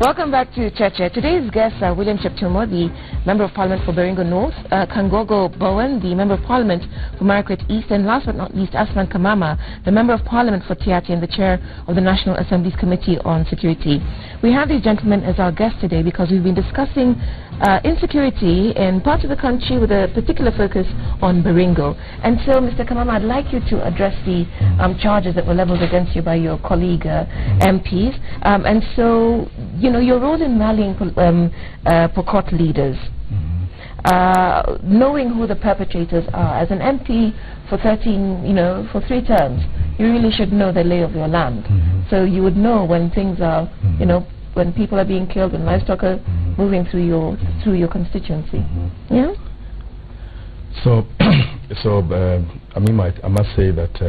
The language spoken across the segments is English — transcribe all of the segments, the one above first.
Welcome back to Cheche. Today's guests are William Cheptumo, the Member of Parliament for Baringo North, Kangogo Bowen, the Member of Parliament for Margaret East, and last but not least, Asman Kamama, the Member of Parliament for Tiati and the Chair of the National Assembly's Committee on Security. We have these gentlemen as our guests today because we've been discussing insecurity in parts of the country with a particular focus on Baringo. And so, Mr. Kamama, I'd like you to address the charges that were leveled against you by your colleague MPs. And so, you know, your role in rallying Pokot leaders, knowing who the perpetrators are. As an MP for 3 terms, you really should know the lay of your land. So you would know when things are, you know, when people are being killed, when livestock are moving through your constituency. Yeah. So, I must say that.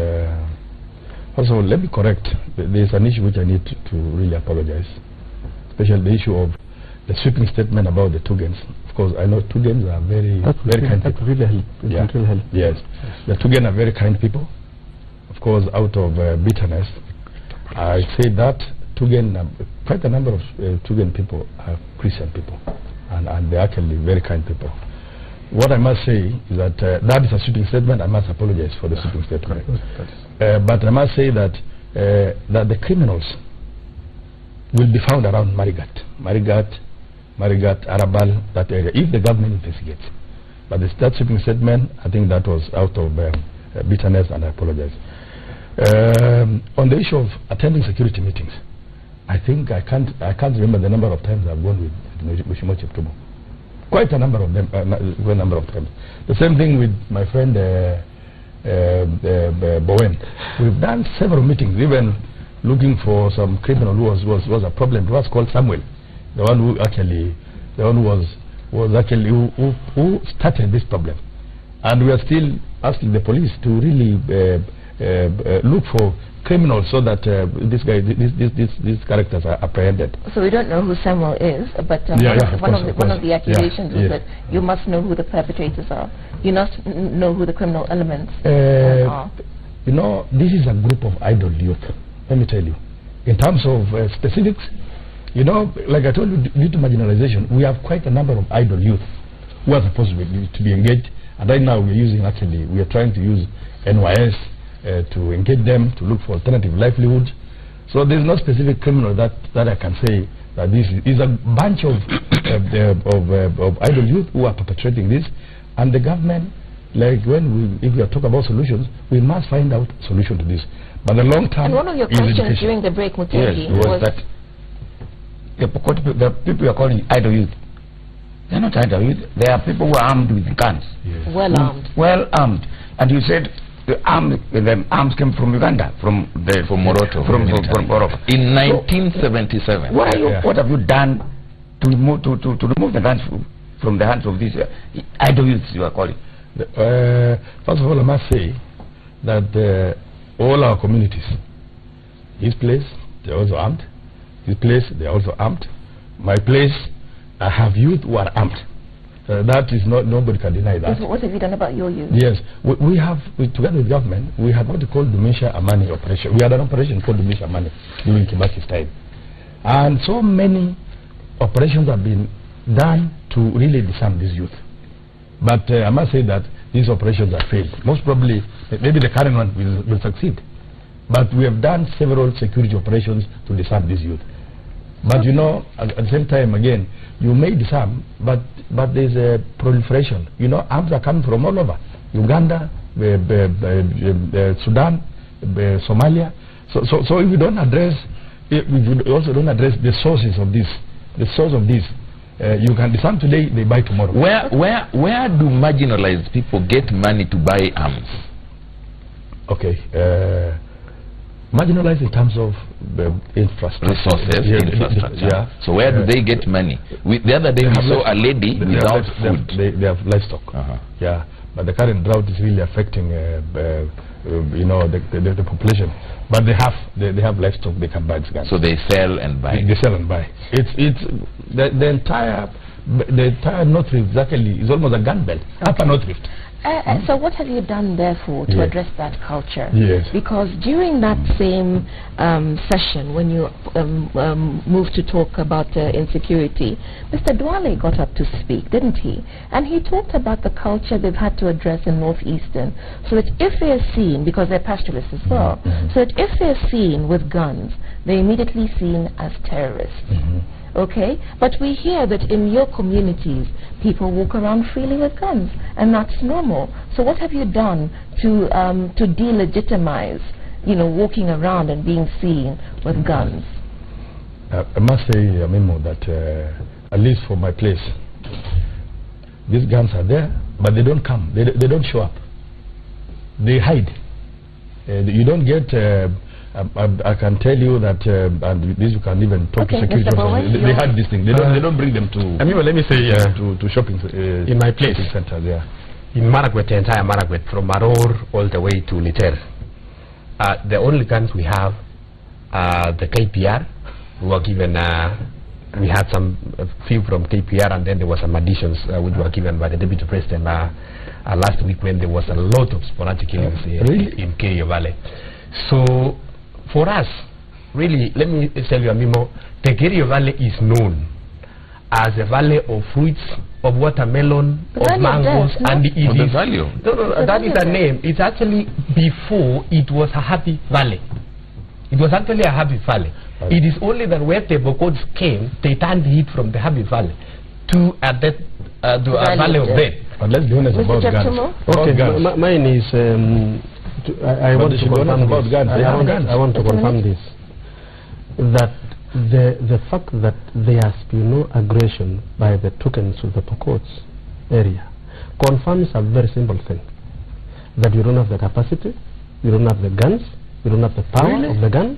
Also, let me correct. There's an issue which I need to really apologize. Especially the issue of the sweeping statement about the Tugans. Of course, I know Tugans are very kind people. Really help. Yeah. Really help. Yes. The Tugan are very kind people. Of course, out of bitterness, I say that Tugan, quite a number of Tugan people are Christian people, and they're actually very kind people. What I must say is that that is a sweeping statement. I must apologize for the sweeping statement. But I must say that that the criminals will be found around Marigat, Arabal, that area, if the government investigates. But that sweeping statement, I think that was out of bitterness, and I apologize. On the issue of attending security meetings, I think I can't remember the number of times I've gone with Mheshimiwa Cheptumo. Quite a number of them, times. The same thing with my friend Bowen. We've done several meetings, even looking for some criminal who was a problem. It was called Samuel, the one who started this problem. And we are still asking the police to really look for criminals so that these characters are apprehended. So we don't know who Samuel is, but one of the accusations is that you must know who the perpetrators are. You must know who the criminal elements are. You know, this is a group of idle youth. Let me tell you. In terms of specifics, you know, like I told you, due to marginalization, we have quite a number of idle youth who are supposed to be engaged. And right now we are trying to use NYS to engage them, to look for alternative livelihoods. So there's no specific criminal that I can say that this is a bunch of idle youth who are perpetrating this, and the government, like if we are talking about solutions, we must find out a solution to this. But the long term. And one of your questions during the break, Mutendi, was that the people you are calling idle youth, they are not idle youth. They are people who are armed with guns. Yes. Well armed. Well armed. And you said the arms came from Uganda, from Moroto. From Moroto. In 1977. What have you done to remove the guns from the hands of these idle youths you are calling? First of all, I must say that all our communities, his place, they're also armed. His place, they're also armed. My place, I have youth who are armed. That is not, nobody can deny that. What have you done about your youth? Yes, we have, together with government, we have what we call Dumisha Amani operation. We had an operation called Dumisha Amani during Kibaki's time. And so many operations have been done to really disarm these youth. But I must say that these operations have failed. Most probably, maybe the current one will succeed. But we have done several security operations to disarm these youth. But you know, at the same time, again, you may disarm, but there's a proliferation. You know, arms are coming from all over. Uganda, Sudan, Somalia. So if we don't address, if we also don't address the sources of this, you can disarm today, they buy tomorrow. Where do marginalized people get money to buy arms? Okay. Marginalized in terms of infrastructure. Resources, infrastructure. Yeah. So where do they get money? The other day we saw a lady without food. They have livestock. Yeah, but the current drought is really affecting, you know, the population. But they have livestock. They can buy guns. So they sell and buy. They sell and buy. It's the entire North Rift. Exactly, is almost a gun belt. Upper North Rift. So what have you done, therefore, to Yes. address that culture? Yes. Because during that same session, when you moved to talk about insecurity, Mr. Duale got up to speak, didn't he? And he talked about the culture they've had to address in Northeastern, so that if they're seen, because they're pastoralists as well, so that if they're seen with guns, they're immediately seen as terrorists. Okay, but we hear that in your communities people walk around freely with guns, and that's normal. So what have you done to delegitimize, you know, walking around and being seen with guns? I must say, Mimo, that at least for my place, these guns are there, but they don't come. They don't show up. They hide. You don't get. I can tell you that, and this you can even talk to security officers. They hide this thing. They don't bring them to. I mean, well, let me say, to shopping in my place, centers. Yeah. In Marakwet, the entire Marakwet, from Maror all the way to Liter, the only guns we have are the KPR. We were given. We had a few from KPR, and then there were some additions which were given by the Deputy President last week, when there was a lot of sporadic killings in Kerio Valley. So, for us, really, let me tell you, Amimo, the Kerio Valley is known as a valley of fruits, of watermelon, of mangoes, and it is. No, that is a name. It's actually, before it was a happy valley. It was actually a happy valley. It is only that when the Bokods came, they turned it from the happy valley to a valley of death. But let's be honest about guns. Okay, mine is. I want to confirm this. I want to confirm this. That the fact that there has been no aggression by the tokens of the Pokots area confirms a very simple thing: that you don't have the capacity, you don't have the guns, you don't have the power of the gun.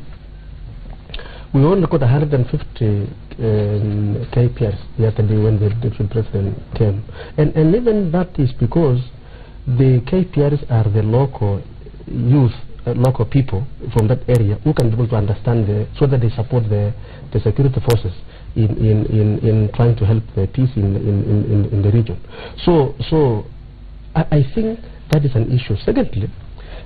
We only got 150 KPRs the other day when the deputy president came, and even that is because the KPRs are the local youth, local people from that area who can be able to understand so that they support the security forces in trying to help the peace in the region. So I think that is an issue. Secondly,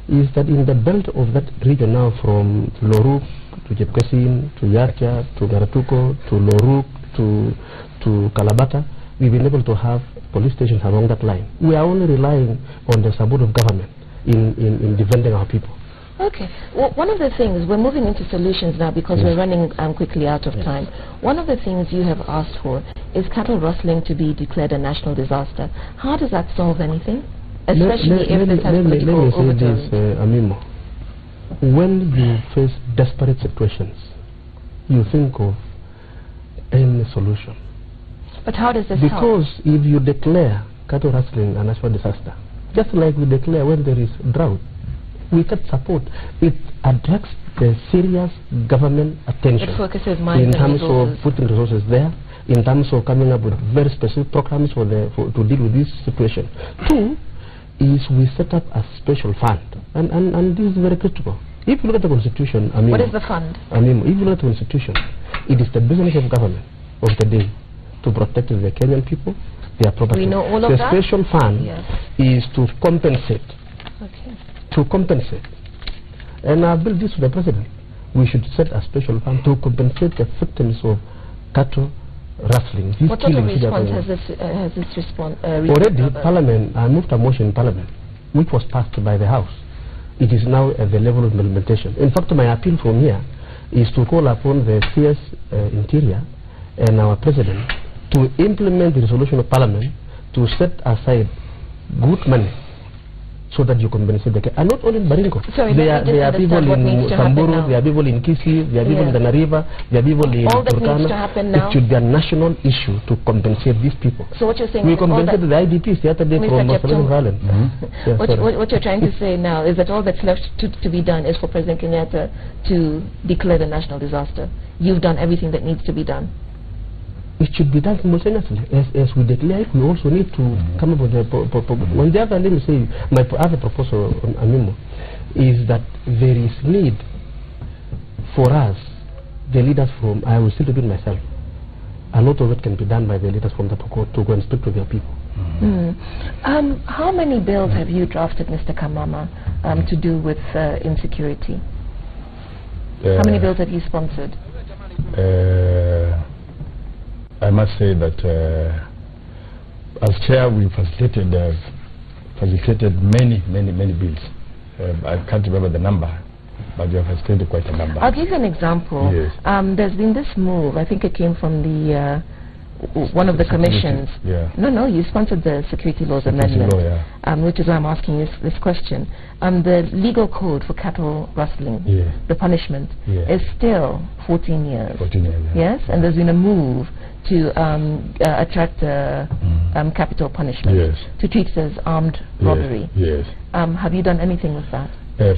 is that in the belt of that region now, from Loruk to Jepkesin to Yarcha to Garatuko to Loruk to Kalabata, we've been able to have police stations along that line. We are only relying on the support of government in defending our people. Okay. Well, one of the things, we're moving into solutions now because we're running quickly out of time. One of the things you have asked for is cattle rustling to be declared a national disaster. How does that solve anything? Especially if this has political overtones. Amimo, when you face desperate situations, you think of any solution. But how does this help? Because if you declare cattle rustling a national disaster, just like we declare when there is drought, we get support. It attracts the serious government attention. It focuses in terms of putting resources there, in terms of coming up with very specific programs to deal with this situation. Two is we set up a special fund, and this is very critical. If you look at the Constitution, what is the fund? If you look at the Constitution, it is the business of government of the day to protect the Kenyan people, their property. We know all of that. The special fund is to compensate. Okay. To compensate. And I built this to the president. We should set a special fund to compensate the victims of cattle rustling. What sort of response has this response? Already, Parliament, I moved a motion in Parliament, which was passed by the House. It is now at the level of implementation. In fact, my appeal from here is to call upon the CS Interior and our president to implement the resolution of Parliament to set aside good money so that you compensate the and not only in Baringo. There are people in Samburu, there are people in Kisi, there are people in the Nariva, there are people in Turkana. It should be a national issue to compensate these people. So what you're saying we is compensated the IDPs the other day from Australian Ireland. What you're trying to say now is that all that's left to be done is for President Kenyatta to declare the national disaster. You've done everything that needs to be done. It should be done simultaneously. As we declare it, we also need to come up with the when the other, let me say, my other proposal on Amimo is that there is need for us, the leaders I will still do it myself. A lot of it can be done by the leaders from the Pokot to go and speak to their people. How many bills have you drafted, Mr. Kamama, to do with insecurity? How many bills have you sponsored? I must say that as chair, we facilitated many bills. I can't remember the number, but we have facilitated quite a number. I'll give you an example. Yes. There's been this move. I think it came from the one of the commissions. Yeah. No, you sponsored the security laws amendment, law, yeah. Which is why I'm asking you this question. The legal code for cattle rustling, Yeah. the punishment, Yeah. is still 14 years. 14 years, yeah. Yes, and there's been a move to attract capital punishment, Yes. to treat it as armed robbery. Yes. Have you done anything with that?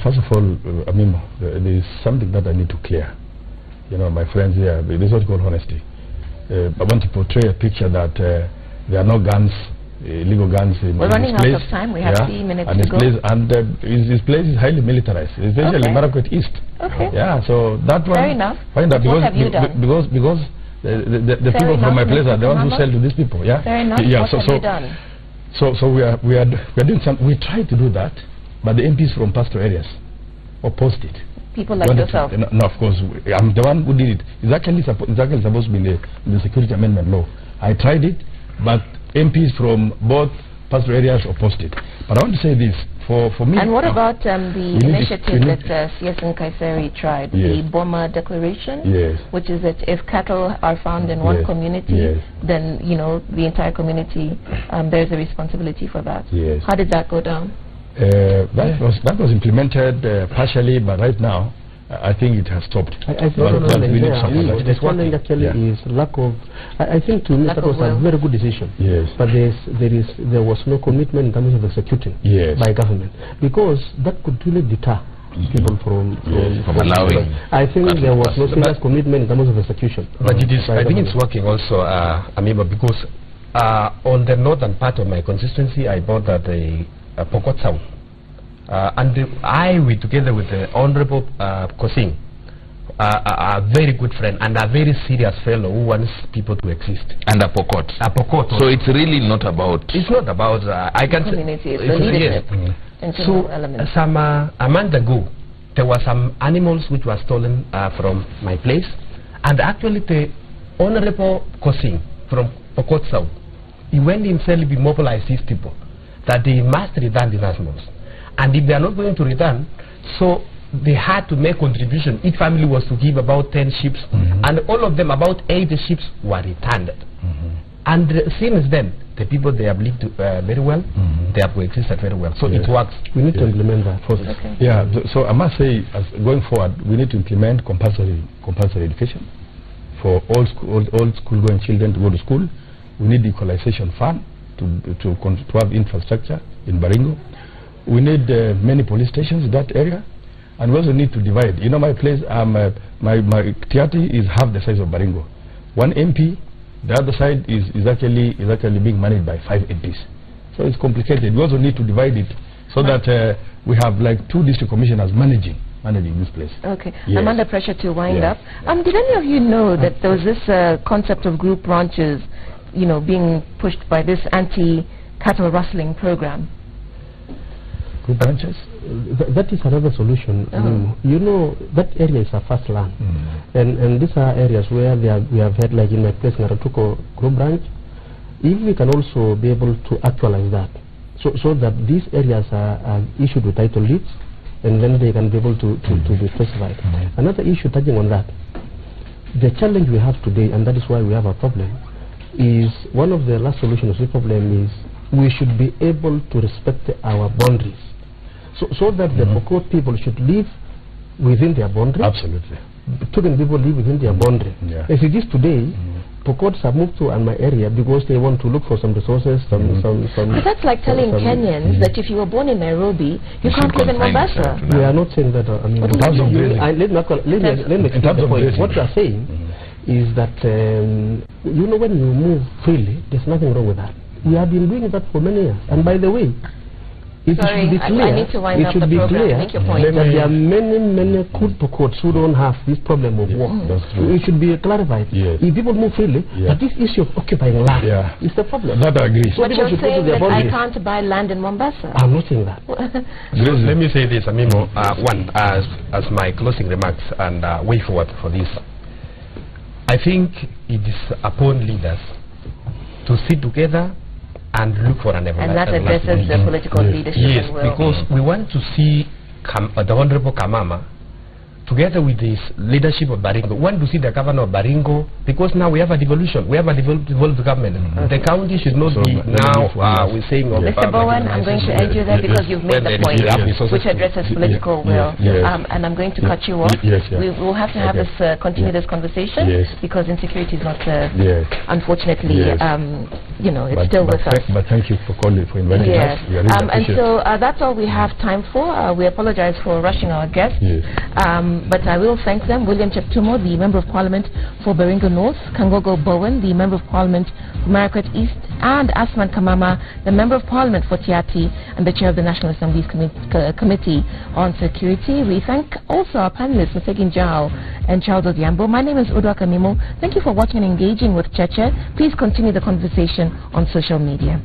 First of all, Amimo, there is something that I need to clear. You know, my friends here, this is what we call honesty. I want to portray a picture that there are no guns, illegal guns in We're running this place. out of time. We have 3 minutes and to go. This place is highly militarized, especially Okay. Marakwet East. Okay. Yeah, so that one. Fair enough. Find out What have you done? because the people enough, from my place Mr. are the ones who Kamama. sell to these people. Yeah. Fair enough. Yeah. What have you done? So we are doing some. We try to do that, but the MPs from pastoral areas opposed it. People like yourself. No, of course, I'm the one who did it. It's actually supposed to be in the security amendment law. I tried it, but MPs from both pastoral areas opposed it. But I want to say this, for me... And what about the initiative that CS and Kaiseri tried, Yes. the Boma Declaration? Yes. Which is that if cattle are found in one Yes. community, Yes. then, you know, the entire community, there's a responsibility for that. Yes. How did that go down? That was implemented partially, but right now I think it has stopped. I think the challenge actually is lack of. I think to me Lack that of was a will. very good decision. Yes. But there was no commitment in terms of executing Yes. by government, because that could really deter people from allowing. I think there was no serious commitment in terms of execution. But it is, by I think it's government. working also, Amiba, because on the northern part of my constituency, I bought that Pokot South. We together with the Honorable Kosing, a very good friend and a very serious fellow who wants people to exist. And a Pokot. A Pokot. So it's really not about... It's not about, I can say... Community, it's the leadership. So, Elements. a month ago, there were some animals which were stolen from my place, and actually the Honorable Kosing from Pokot South, he went himself, he mobilized his people, that they must return these animals. And if they are not going to return, so they had to make contribution. Each family was to give about 10 sheep, and all of them, about 80 sheep, were returned. And since then, the people, they have lived very well, they have coexisted very well. So Yes. it works. We need to implement that. Okay. Yeah, so I must say, as going forward, we need to implement compulsory education for all school-going children to go to school. We need the equalization fund to have infrastructure in Baringo. We need many police stations in that area, and we also need to divide. You know, my place, my Tiati is half the size of Baringo. One MP, the other side is actually being managed by 5 MPs. So it's complicated. We also need to divide it so that we have like 2 district commissioners managing this place. Okay. Yes. I'm under pressure to wind Yeah. up. Did any of you know that there was this concept of group ranches, you know, being pushed by this anti-cattle rustling program? Group branches? That is another solution. You know, that area is a fast land, and these are areas where we have had, like in my place, Naratuko Group Branch. If we can also be able to actualize that, so that these areas are issued with title deeds, and then they can be able to be specified. Another issue touching on that, the challenge we have today, and that is why we have a problem, is one of the last solutions to the problem is we should be able to respect our boundaries. So that the Pokot people should live within their boundary. Absolutely. Tugen people live within their boundary. Yeah. As it is today, Pokots have moved to my area because they want to look for some resources, some. But that's like telling Kenyans that if you were born in Nairobi, you can't live in Mombasa. We are not saying that. I mean, What does that mean? let me explain the point. What we are saying is that you know, when you move freely, there's nothing wrong with that. We have been doing that for many years. And by the way, Sorry, should be clear. I need to wind it up should the be program. clear Make your point. that there are many courts who don't have this problem of war. That's true. It should be clarified. Yes. If people move freely, but this issue of occupying land is the problem. That I agree. But you're saying that I can't buy land in Mombasa. I'm not saying that. So let me say this, Amimo. One, as my closing remarks and way forward for this, I think it is upon leaders to sit together and look for an everlasting. And that addresses the political leadership. Yes, as well. because we want to see the Honorable Kamama together with this leadership of Baringo. We want to see the governor of Baringo, because now we have a devolution. We have a devolved government. The county should not be now we're saying of Mr. Bowen, I'm going to end you there because you've made the point, which addresses political will. And I'm going to cut you off. We will have to have this continue this conversation because insecurity is not, unfortunately, you know, it's still with us. But thank you for calling, for inviting us. And so that's all we have time for. We apologize for rushing our guests. But I will thank them. William Cheptumo, the Member of Parliament for Baringo North, Kangogo Bowen, the Member of Parliament for Marakwet East, and Asman Kamama, the Member of Parliament for Tiati and the Chair of the National Assembly's Committee on Security. We thank also our panelists, Mr. Jao and Charles Odiambo. My name is Udwa Kamimo. Thank you for watching and engaging with Cheche. Please continue the conversation on social media.